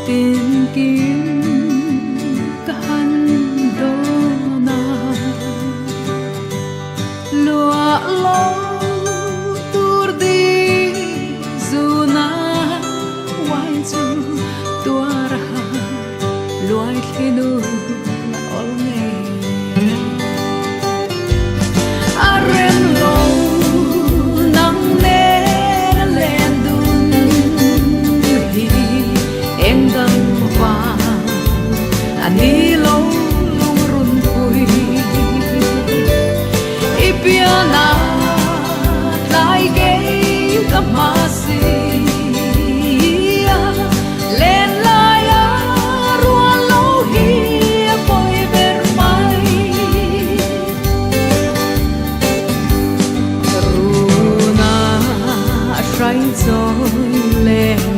tìm kiếm căn đô na lúa lô tur đi dù na quay chu tua ra loài khi nu ol nghe aren lo nắng nè lên đun hi em đang qua anh đi lâu lung run vui ipiana lại gây gặp mà si lên lại ruộng lâu hi bồi bề mai runa say gió lên